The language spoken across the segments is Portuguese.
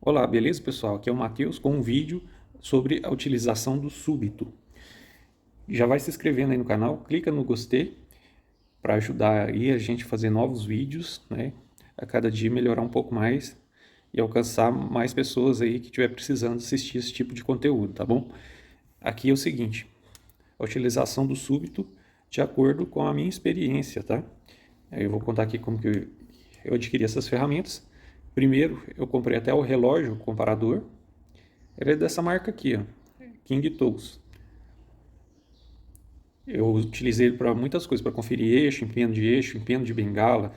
Olá, beleza pessoal? Aqui é o Matheus com um vídeo sobre a utilização do súbito. Já vai se inscrevendo aí no canal, clica no gostei para ajudar aí a gente a fazer novos vídeos, né? A cada dia melhorar um pouco mais e alcançar mais pessoas aí que estiver precisando assistir esse tipo de conteúdo, tá bom? Aqui é o seguinte, a utilização do súbito de acordo com a minha experiência, tá? Aí eu vou contar aqui como que eu adquiri essas ferramentas. Primeiro, eu comprei até o relógio comparador. Ele é dessa marca aqui, ó, King Tools. Eu utilizei ele para muitas coisas, para conferir eixo, empenho de bengala,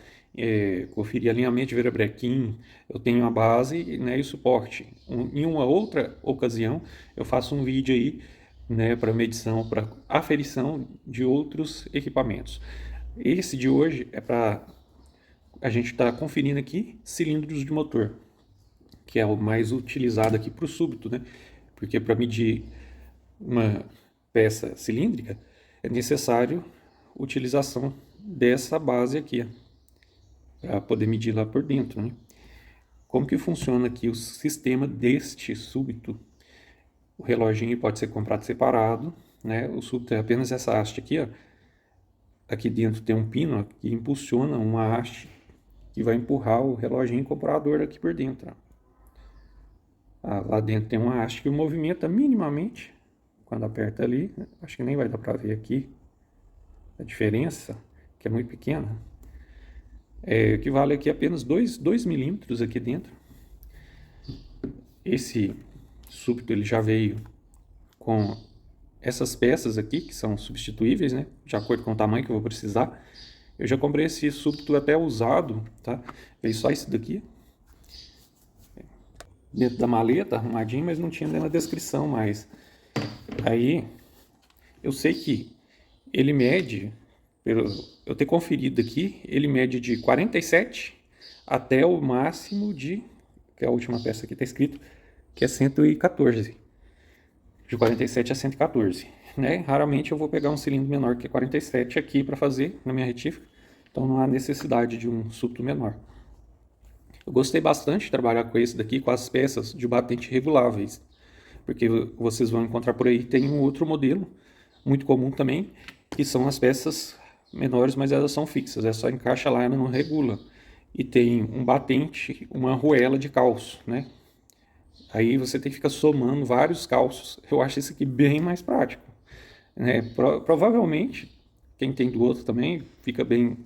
conferir alinhamento de virabrequim. Eu tenho a base, né, e o suporte. Em uma outra ocasião, eu faço um vídeo aí, né, para medição, para aferição de outros equipamentos. Esse de hoje é para a gente estar conferindo aqui cilindros de motor, que é o mais utilizado aqui para o súbito, né? Porque para medir uma peça cilíndrica é necessário utilização dessa base aqui, para poder medir lá por dentro, né? Como que funciona aqui o sistema deste súbito? O reloginho pode ser comprado separado, né? O súbito é apenas essa haste aqui, ó. Aqui dentro tem um pino ó, que impulsiona uma haste que vai empurrar o reloginho comparador aqui por dentro, ó. Lá dentro tem uma haste que movimenta minimamente quando aperta ali. Acho que nem vai dar para ver aqui a diferença, que é muito pequena. Equivale aqui a apenas 2 milímetros aqui dentro. Esse súbito ele já veio com essas peças aqui, que são substituíveis, né? De acordo com o tamanho que eu vou precisar. Eu já comprei esse súbito até usado, tá? Veio só esse daqui. Dentro da maleta, arrumadinho, mas não tinha nem na descrição mais. Aí, eu sei que ele mede, eu ter conferido aqui, ele mede de 47 até o máximo de, que é a última peça aqui está escrito, que é 114. De 47 a 114. Né? Raramente eu vou pegar um cilindro menor que 47 aqui para fazer na minha retífica, então não há necessidade de um súbito menor. Eu gostei bastante de trabalhar com esse daqui, com as peças de batente reguláveis, porque vocês vão encontrar por aí, tem um outro modelo, muito comum também, que são as peças menores, mas elas são fixas, é só encaixa lá e não regula. E tem um batente, uma arruela de calço, né? Aí você tem que ficar somando vários calços. Eu acho isso aqui bem mais prático. Né? Provavelmente, quem tem do outro também fica bem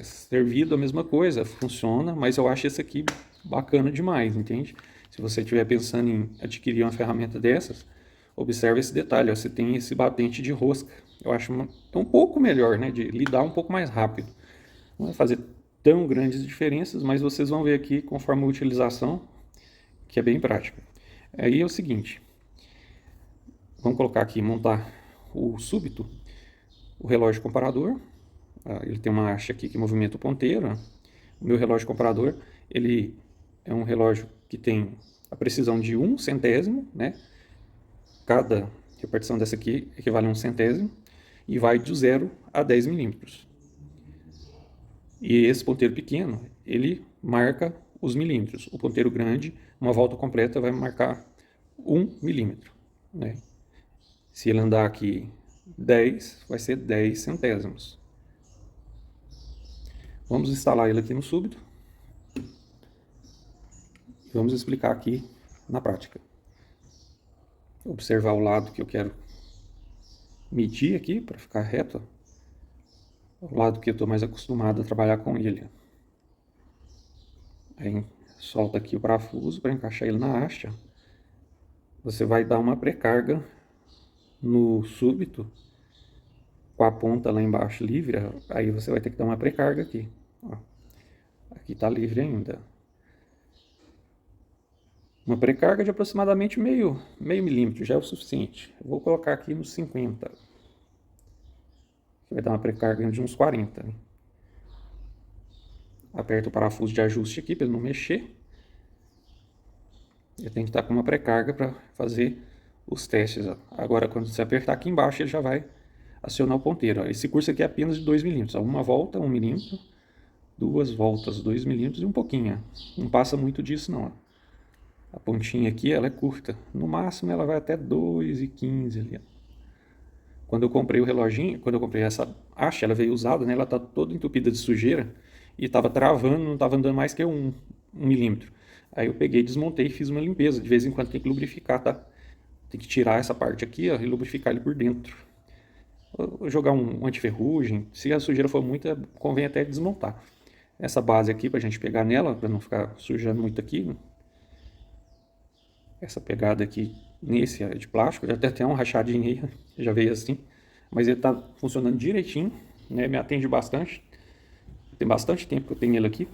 servido a mesma coisa, funciona, mas eu acho esse aqui bacana demais, entende? Se você estiver pensando em adquirir uma ferramenta dessas, observe esse detalhe, ó, você tem esse batente de rosca. Eu acho um pouco melhor, né, de lidar um pouco mais rápido. Não vai fazer tão grandes diferenças, mas vocês vão ver aqui conforme a utilização, que é bem prática. Aí é o seguinte, vamos colocar aqui, montar o súbito, o relógio comparador. Ele tem uma haste aqui que movimenta o ponteiro. O meu relógio comparador, ele é um relógio que tem a precisão de 1 centésimo, né? Cada repartição dessa aqui equivale a 1 centésimo e vai de 0 a 10 milímetros. E esse ponteiro pequeno, ele marca os milímetros. O ponteiro grande, uma volta completa, vai marcar 1 milímetro, né? Se ele andar aqui 10, vai ser 10 centésimos. Vamos instalar ele aqui no súbito e vamos explicar aqui na prática. Observar o lado que eu quero medir aqui para ficar reto, o lado que eu estou mais acostumado a trabalhar com ele. Aí solta aqui o parafuso para encaixar ele na haste. Você vai dar uma precarga no súbito com a ponta lá embaixo livre, aí você vai ter que dar uma precarga aqui. Ó, aqui está livre ainda. Uma precarga de aproximadamente meio milímetro já é o suficiente. Eu vou colocar aqui nos 50. Vai dar uma precarga de uns 40. Né? Aperta o parafuso de ajuste aqui para ele não mexer. Ele tem que estar com uma precarga para fazer os testes. Ó. Agora, quando você apertar aqui embaixo, ele já vai acionar o ponteiro. Ó. Esse curso aqui é apenas de 2 milímetros. Ó. Uma volta, 1 milímetro. 2 voltas, 2 milímetros e um pouquinho. Ó. Não passa muito disso, não. Ó. A pontinha aqui, ela é curta. No máximo, ela vai até 2,15 ali, ó. Quando eu comprei o reloginho, quando eu comprei essa haste, ela veio usada, né? Ela tá toda entupida de sujeira e tava travando, não tava andando mais que um milímetro. Aí eu peguei, desmontei e fiz uma limpeza. De vez em quando tem que lubrificar, tá? Tem que tirar essa parte aqui, ó, e lubrificar ele por dentro. Vou jogar um antiferrugem. Se a sujeira for muita, convém até desmontar. Essa base aqui pra gente pegar nela, para não ficar sujando muito aqui. Essa pegada aqui nesse é de plástico, já tem até uma rachadinha aí, já veio assim. Mas ele tá funcionando direitinho, né? Me atende bastante. Tem bastante tempo que eu tenho ele aqui.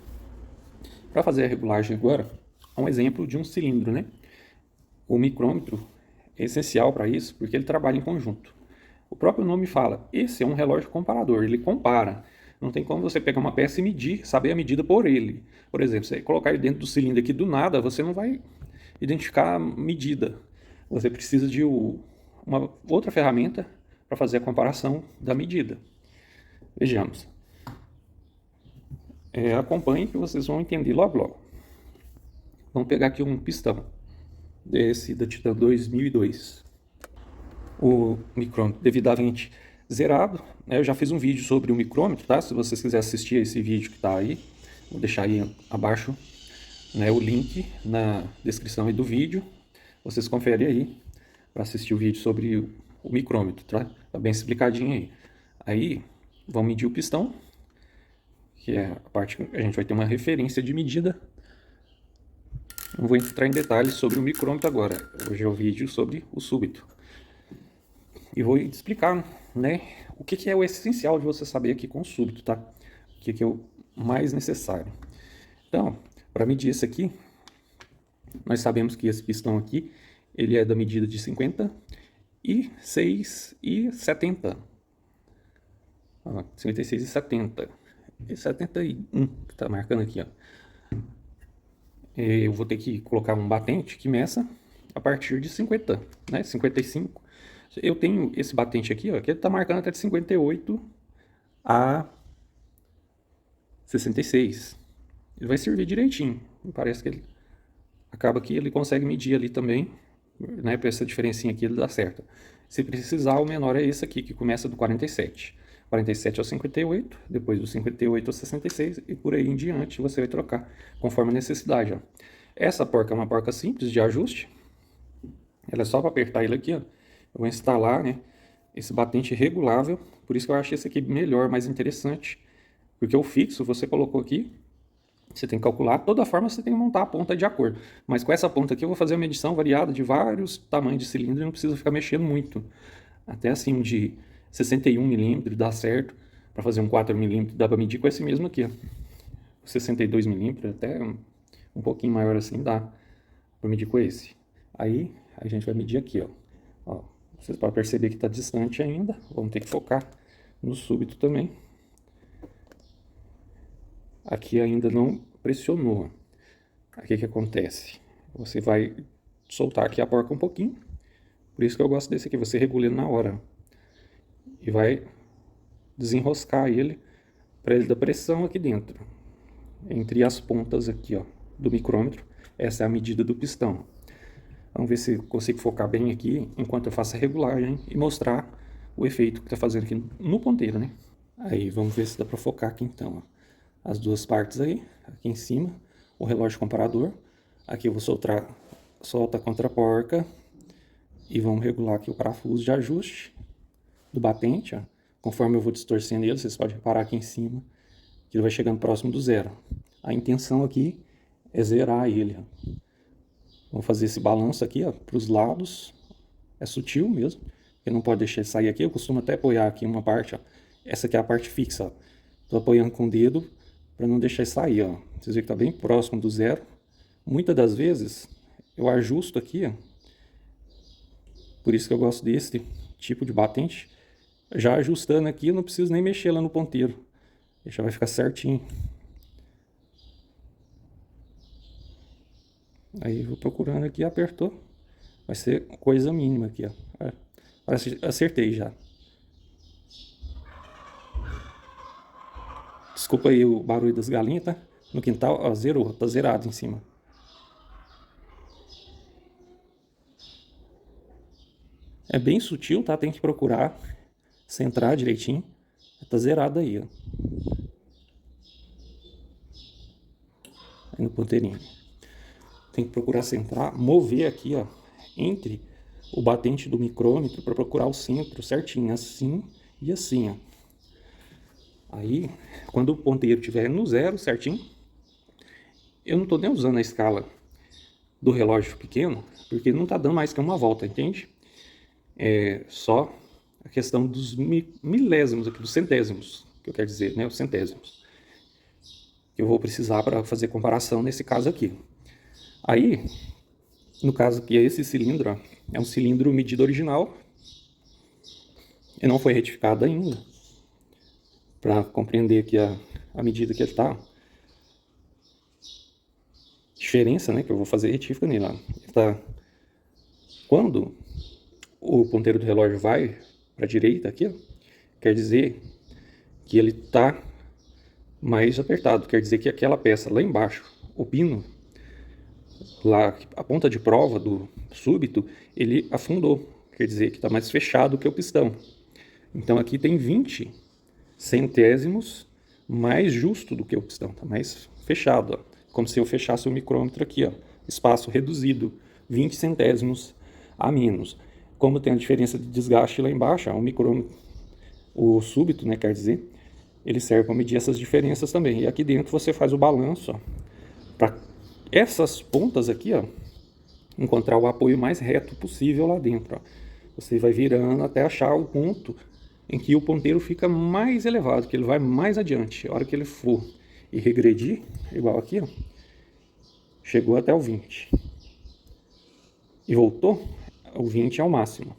Para fazer a regulagem agora, um exemplo de um cilindro, né? O micrômetro é essencial para isso, porque ele trabalha em conjunto. O próprio nome fala, esse é um relógio comparador, ele compara. Não tem como você pegar uma peça e medir, saber a medida por ele. Por exemplo, você colocar ele dentro do cilindro aqui do nada, você não vai identificar a medida. Você precisa de uma outra ferramenta para fazer a comparação da medida. Vejamos. Acompanhe que vocês vão entender logo logo. Vamos pegar aqui um pistão desse da Titan 2002. O micrômetro devidamente zerado. Eu já fiz um vídeo sobre o micrômetro, tá? Se vocês quiserem assistir esse vídeo que está aí, vou deixar aí abaixo, né, o link na descrição aí do vídeo. Vocês conferem aí para assistir o vídeo sobre o micrômetro, tá? Tá bem explicadinho aí. Aí, vamos medir o pistão, que é a parte que a gente vai ter uma referência de medida. Não vou entrar em detalhes sobre o micrômetro agora. Hoje é o vídeo sobre o súbito. E vou explicar, né, o que é o essencial de você saber aqui com o súbito, tá? O que é o mais necessário. Então, para medir esse aqui, nós sabemos que esse pistão aqui, ele é da medida de 56 e 70. 56 e 70. E 71 que está marcando aqui, ó. Eu vou ter que colocar um batente que meça a partir de 50, né? 55. Eu tenho esse batente aqui, ó, que ele está marcando até de 58 a 66. Ele vai servir direitinho. Parece que ele acaba que ele consegue medir ali também, né? Para essa diferencinha aqui ele dá certo. Se precisar, o menor é esse aqui, que começa do 47. 47 ao 58, depois do 58 ao 66 e por aí em diante você vai trocar conforme a necessidade. Ó. Essa porca é uma porca simples de ajuste. Ela é só para apertar ele aqui, ó. Eu vou instalar, né, esse batente regulável. Por isso que eu achei esse aqui melhor, mais interessante. Porque o fixo você colocou aqui, você tem que calcular, toda forma você tem que montar a ponta de acordo. Mas com essa ponta aqui eu vou fazer uma medição variada de vários tamanhos de cilindro e não precisa ficar mexendo muito. Até assim de 61 milímetros dá certo. Para fazer um 4 milímetros dá para medir com esse mesmo aqui. Ó. 62 milímetros, até um pouquinho maior assim dá para medir com esse. Aí a gente vai medir aqui, ó. Vocês podem perceber que está distante ainda. Vamos ter que focar no súbito também. Aqui ainda não pressionou. Aqui o que acontece? Você vai soltar aqui a porca um pouquinho. Por isso que eu gosto desse aqui. Você regula ele na hora. E vai desenroscar ele para ele dar pressão aqui dentro. Entre as pontas aqui, ó, do micrômetro. Essa é a medida do pistão. Vamos ver se eu consigo focar bem aqui enquanto eu faço a regulagem e mostrar o efeito que está fazendo aqui no ponteiro, né? Aí, vamos ver se dá para focar aqui então, ó. As duas partes aí, aqui em cima, o relógio comparador. Aqui eu vou solta contra a porca e vamos regular aqui o parafuso de ajuste do batente, ó. Conforme eu vou distorcendo ele, vocês podem reparar aqui em cima que ele vai chegando próximo do zero. A intenção aqui é zerar ele, ó. Vamos fazer esse balanço aqui, ó, para os lados. É sutil mesmo, porque não pode deixar ele sair aqui. Eu costumo até apoiar aqui uma parte, ó. Essa aqui é a parte fixa, ó. Tô apoiando com o dedo para não deixar ele sair, ó. Vocês veem que tá bem próximo do zero. Muitas das vezes eu ajusto aqui, ó. Por isso que eu gosto desse tipo de batente. Já ajustando aqui, eu não preciso nem mexer lá no ponteiro. Já vai ficar certinho. Aí vou procurando aqui, apertou. Vai ser coisa mínima aqui, ó. Acertei já. Desculpa aí o barulho das galinhas, tá? No quintal, ó, zerou, tá zerado em cima. É bem sutil, tá? Tem que procurar centrar direitinho. Tá zerado aí, ó. Aí no ponteirinho. Tem que procurar centrar, mover aqui, ó, entre o batente do micrômetro para procurar o centro certinho, assim e assim, ó. Aí, quando o ponteiro estiver no zero certinho, eu não estou nem usando a escala do relógio pequeno, porque não está dando mais que uma volta, entende? É só a questão dos milésimos aqui, dos centésimos, que eu quero dizer, né? Os centésimos. Que eu vou precisar para fazer comparação nesse caso aqui. Aí, no caso aqui, esse cilindro, ó, é um cilindro medido original e não foi retificado ainda. Para compreender aqui a medida que ele está. Diferença, né, que eu vou fazer retífica nele. Tá. Quando o ponteiro do relógio vai para a direita aqui, ó, quer dizer que ele está mais apertado. Quer dizer que aquela peça lá embaixo, o pino, lá a ponta de prova do súbito, ele afundou. Quer dizer que está mais fechado que o pistão. Então aqui tem 20 centésimos mais justo do que o pistão. Está mais fechado, ó. Como se eu fechasse o micrômetro aqui, ó, espaço reduzido, 20 centésimos a menos. Como tem a diferença de desgaste lá embaixo, ó, o micrômetro, o súbito, né, quer dizer, ele serve para medir essas diferenças também. E aqui dentro você faz o balanço, para essas pontas aqui, ó, encontrar o apoio mais reto possível lá dentro. Ó. Você vai virando até achar o ponto em que o ponteiro fica mais elevado, que ele vai mais adiante. A hora que ele for e regredir, igual aqui, ó, chegou até o 20 e voltou, o 20 é o máximo.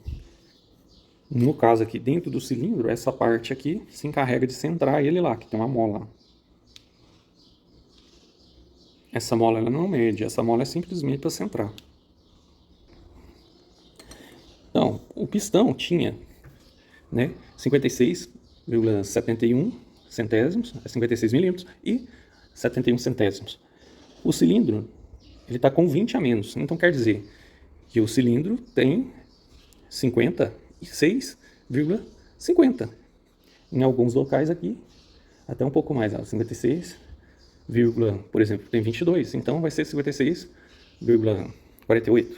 No caso aqui, dentro do cilindro, essa parte aqui se encarrega de centrar ele lá, que tem uma mola. Essa mola ela não mede, essa mola é simplesmente para centrar. Então, o pistão tinha, né, 56,71 centésimos, 56 milímetros e 71 centésimos. O cilindro, ele está com 20 a menos, então quer dizer que o cilindro tem 56,50. Em alguns locais aqui, até um pouco mais, 56, por exemplo, tem 22, então vai ser 56,48.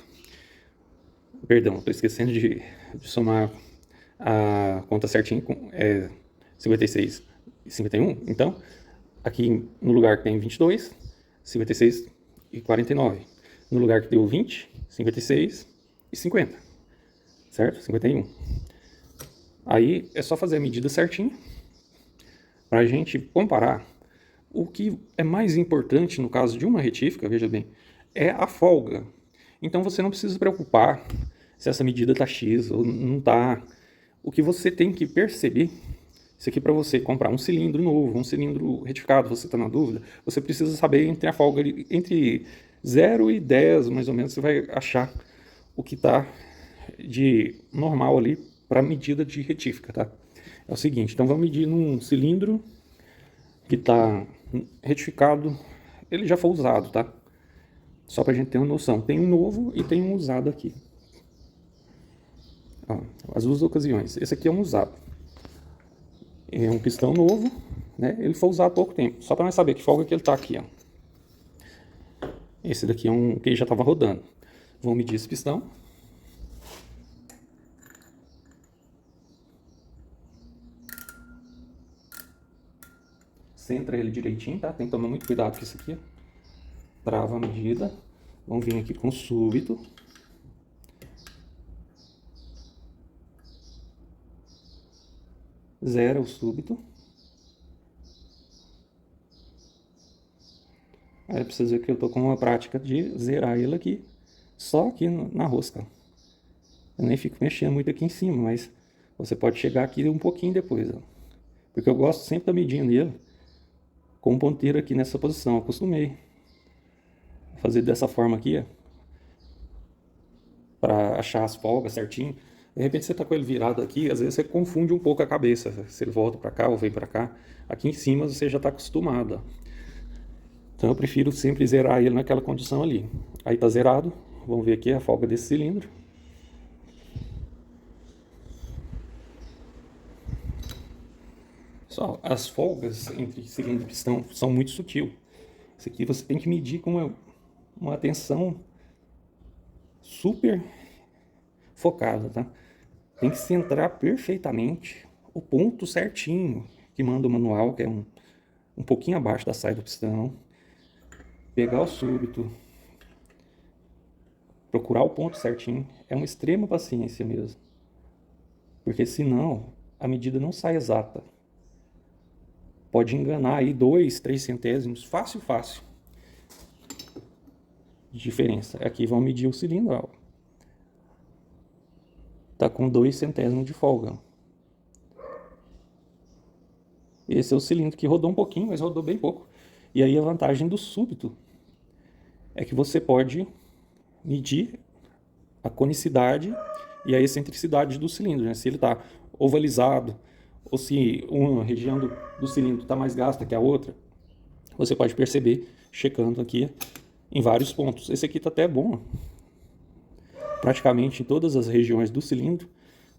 Perdão, estou esquecendo de somar a conta certinho, é 56 e 51. Então, aqui no lugar que tem 22, 56 e 49. No lugar que deu 20, 56 e 50. Certo? 51. Aí é só fazer a medida certinho para a gente comparar. O que é mais importante no caso de uma retífica, veja bem, é a folga. Então você não precisa se preocupar se essa medida está X ou não está. O que você tem que perceber, isso aqui para você comprar um cilindro novo, um cilindro retificado, você está na dúvida, você precisa saber entre a folga, entre 0 e 10, mais ou menos, você vai achar o que está de normal ali para medida de retífica, tá? É o seguinte, então vamos medir num cilindro que está retificado, ele já foi usado, tá? Só para a gente ter uma noção, tem um novo e tem um usado aqui. Ó, as duas ocasiões. Esse aqui é um usado. É um pistão novo, né? Ele foi usado há pouco tempo. Só para nós saber que folga que ele está aqui, ó. Esse daqui é um que já estava rodando. Vamos medir esse pistão. Centra ele direitinho, tá? Tem que tomar muito cuidado com isso aqui. Trava a medida. Vamos vir aqui com o súbito. Zera o súbito. Aí precisa ver que eu tô com uma prática de zerar ele aqui, só aqui na rosca. Eu nem fico mexendo muito aqui em cima, mas você pode chegar aqui um pouquinho depois, ó. Porque eu gosto sempre de medindo ele com o ponteiro aqui nessa posição. Eu acostumei a fazer dessa forma aqui, ó, para achar as folgas certinho. De repente você tá com ele virado aqui, às vezes você confunde um pouco a cabeça, se ele volta para cá ou vem para cá. Aqui em cima você já está acostumado, ó. Então eu prefiro sempre zerar ele naquela condição ali. Aí tá zerado, vamos ver aqui a folga desse cilindro. Pessoal, as folgas entre cilindro e pistão são muito sutil. Isso aqui você tem que medir com uma atenção super focada, tá? Tem que centrar perfeitamente o ponto certinho que manda o manual, que é um pouquinho abaixo da saída do pistão. Pegar o súbito, procurar o ponto certinho. É uma extrema paciência mesmo. Porque senão a medida não sai exata. Pode enganar aí 2, 3 centésimos, fácil, fácil. De diferença. Aqui vão medir o cilindro, ó. Tá com 2 centésimos de folga. Esse é o cilindro que rodou um pouquinho, mas rodou bem pouco. E aí a vantagem do súbito é que você pode medir a conicidade e a excentricidade do cilindro, né? Se ele está ovalizado ou se uma região do cilindro está mais gasta que a outra, você pode perceber checando aqui em vários pontos. Esse aqui está até bom. Praticamente em todas as regiões do cilindro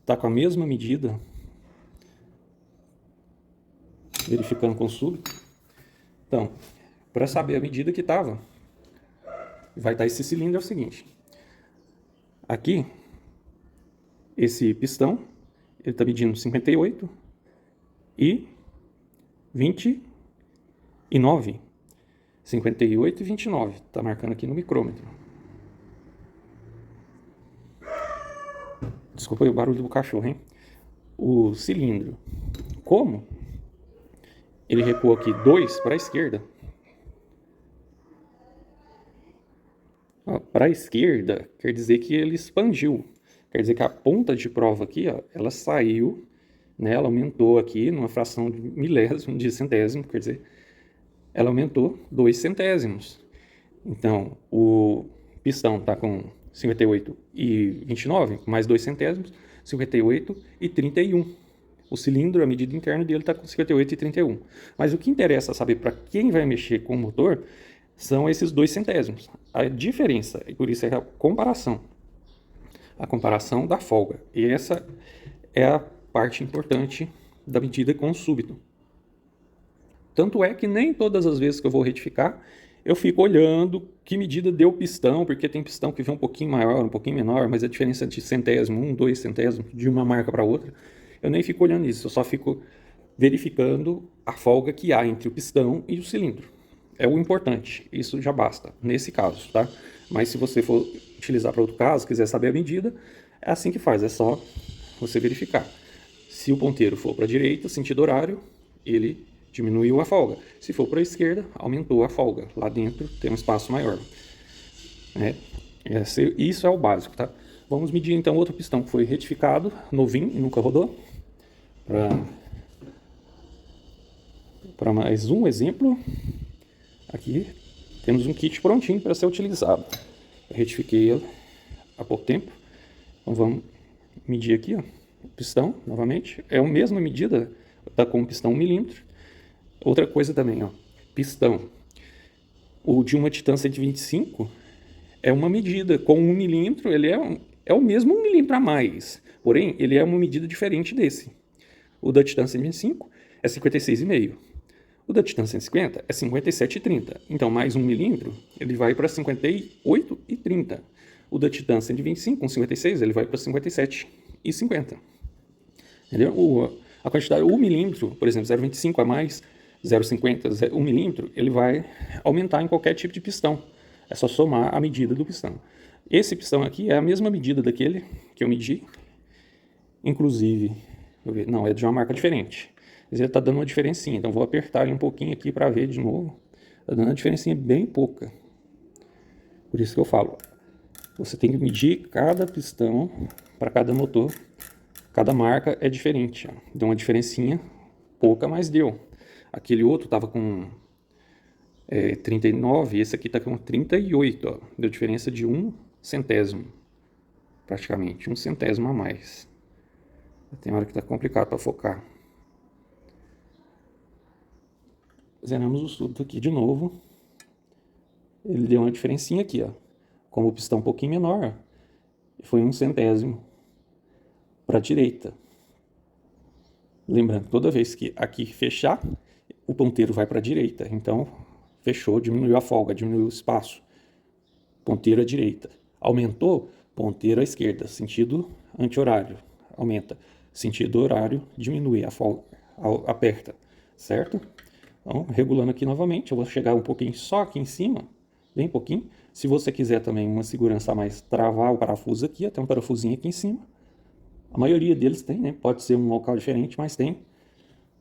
está com a mesma medida. Verificando com o súbito. Então, para saber a medida que estava, vai estar esse cilindro, é o seguinte. Aqui, esse pistão, ele está medindo 58 e 29. 58 e 29. Está marcando aqui no micrômetro. Desculpa aí o barulho do cachorro, hein? O cilindro. Como ele recuou aqui 2 para a esquerda. Para a esquerda, quer dizer que ele expandiu. Quer dizer que a ponta de prova aqui, ó, ela saiu, né, ela aumentou aqui numa fração de milésimo, de centésimo, quer dizer, ela aumentou 2 centésimos. Então, o pistão está com 58 e 29, mais 2 centésimos, 58 e 31. O cilindro, a medida interna dele está com 58 e 31. Mas o que interessa saber para quem vai mexer com o motor são esses 2 centésimos. A diferença, e por isso é a comparação da folga. E essa é a parte importante da medida com o súbito. Tanto é que nem todas as vezes que eu vou retificar, eu fico olhando que medida deu o pistão, porque tem pistão que vem um pouquinho maior, um pouquinho menor, mas a diferença de centésimo, 1, 2 centésimos, de uma marca para outra, eu nem fico olhando isso, eu só fico verificando a folga que há entre o pistão e o cilindro. É o importante, isso já basta, nesse caso, tá? Mas se você for utilizar para outro caso, quiser saber a medida, é assim que faz, é só você verificar. Se o ponteiro for para a direita, sentido horário, ele diminuiu a folga. Se for para a esquerda, aumentou a folga. Lá dentro tem um espaço maior. Isso é o básico, tá? Vamos medir então outro pistão que foi retificado, novinho e nunca rodou. Para mais um exemplo, aqui temos um kit prontinho para ser utilizado. Eu retifiquei ele há pouco tempo. Então vamos medir aqui, ó, o pistão novamente. É a mesma medida, está com o pistão 1 milímetro. Outra coisa também, ó, pistão. O de uma Titan 125 é uma medida com 1 milímetro, ele é o mesmo 1 milímetro a mais, porém ele é uma medida diferente desse. O da Titan 125 é 56,5. O da Titan 150 é 57,30. Então mais 1 milímetro, ele vai para 58,30. O da Titan 125 com 56, ele vai para 57,50. Entendeu? A quantidade, 1 milímetro, por exemplo, 0,25 a mais, 0,50, 1 milímetro, ele vai aumentar em qualquer tipo de pistão. É só somar a medida do pistão. Esse pistão aqui é a mesma medida daquele que eu medi. Inclusive, não, é de uma marca diferente. Mas ele está dando uma diferencinha. Então vou apertar ele um pouquinho aqui para ver de novo. Está dando uma diferencinha bem pouca. Por isso que eu falo, você tem que medir cada pistão para cada motor. Cada marca é diferente. Ó. Deu uma diferencinha pouca, mas deu. Aquele outro estava com 39, esse aqui está com 38. Ó. Deu diferença de 1 centésimo, praticamente, 1 centésimo a mais. Tem hora que está complicado para focar. Zeramos o súbito aqui de novo. Ele deu uma diferencinha aqui, ó. Como o pistão um pouquinho menor, foi 1 centésimo para a direita. Lembrando, toda vez que aqui fechar, o ponteiro vai para a direita. Então, fechou, diminuiu a folga, diminuiu o espaço. Ponteiro à direita. Aumentou, ponteiro à esquerda, sentido anti-horário. Aumenta. Sentido horário, diminui a folga, aperta, certo? Então, regulando aqui novamente, eu vou chegar um pouquinho só aqui em cima, bem pouquinho. Se você quiser também uma segurança a mais, travar o parafuso aqui, até um parafusinho aqui em cima. A maioria deles tem, né? Pode ser um local diferente, mas tem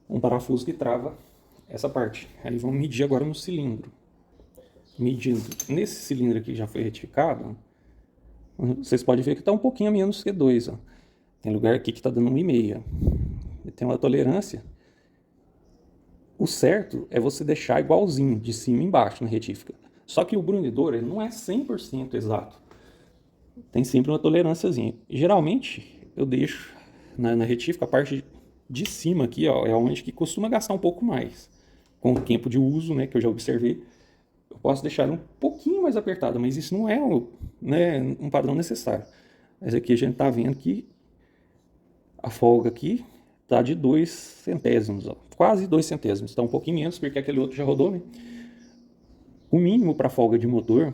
um parafuso que trava essa parte. Aí vamos medir agora no cilindro. Medindo nesse cilindro aqui que já foi retificado, vocês podem ver que está um pouquinho a menos que 2. Tem lugar aqui que está dando 1,5. Tem uma tolerância. O certo é você deixar igualzinho, de cima e embaixo na retífica. Só que o brunidor ele não é 100% exato. Tem sempre uma tolerânciazinha. Geralmente eu deixo na retífica a parte de cima aqui, ó, é onde que costuma gastar um pouco mais. Com o tempo de uso, né, que eu já observei, eu posso deixar ela um pouquinho mais apertada, mas isso não é um padrão necessário. Mas aqui a gente está vendo que a folga aqui está de 2 centésimos, ó, quase 2 centésimos. Está um pouquinho menos porque aquele outro já rodou, né? O mínimo para folga de motor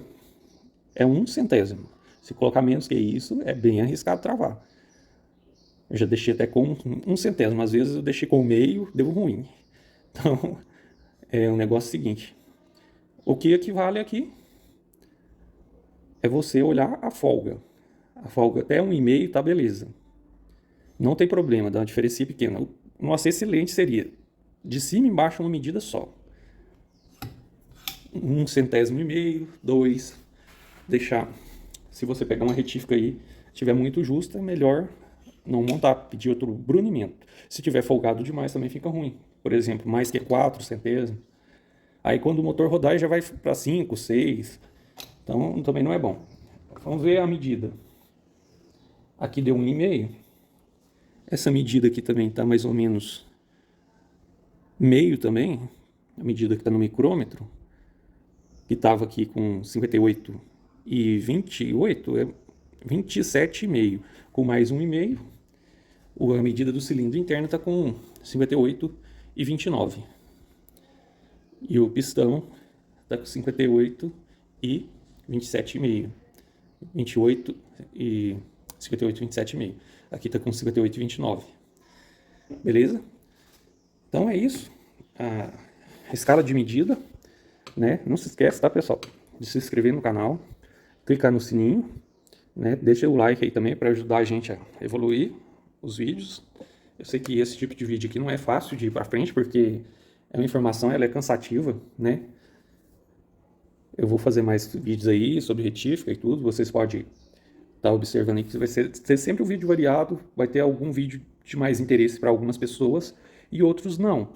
é 1 centésimo. Se colocar menos que isso, é bem arriscado travar. Eu já deixei até com 1 centésimo. Às vezes eu deixei com meio, deu ruim. Então, é um negócio seguinte. O que equivale aqui é você olhar a folga. A folga até 1,5 tá beleza. Não tem problema, dá uma diferença pequena. Nossa, excelente seria de cima e embaixo uma medida só. 1 centésimo e meio, 2. Deixar. Se você pegar uma retífica aí, tiver muito justa, é melhor não montar, pedir outro brunimento. Se tiver folgado demais também fica ruim. Por exemplo, mais que 4 centésimos. Aí quando o motor rodar já vai para 5, 6. Então também não é bom. Vamos ver a medida. Aqui deu 1,5. Essa medida aqui também está mais ou menos meio também. A medida que está no micrômetro, que estava aqui com 58 e 28, é 27,5. Com mais 1,5, a medida do cilindro interno está com 58 e 29. E o pistão está com 58 e 27,5. 28 e 58 e 27,5. Aqui está com 58 e 29. Beleza? Então é isso. A escala de medida, né? Não se esquece, tá, pessoal? De se inscrever no canal, clicar no sininho, né? Deixa o like aí também para ajudar a gente a evoluir os vídeos. Eu sei que esse tipo de vídeo aqui não é fácil de ir para frente, porque é uma informação, ela é cansativa, né? Eu vou fazer mais vídeos aí sobre retífica e tudo. Vocês podem estar observando aí que vai ser sempre um vídeo variado. Vai ter algum vídeo de mais interesse para algumas pessoas e outros não,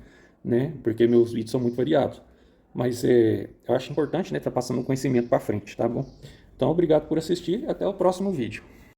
né? Porque meus vídeos são muito variados. Mas eu acho importante, né? Tá passando o conhecimento para frente, tá bom? Então, obrigado por assistir e até o próximo vídeo.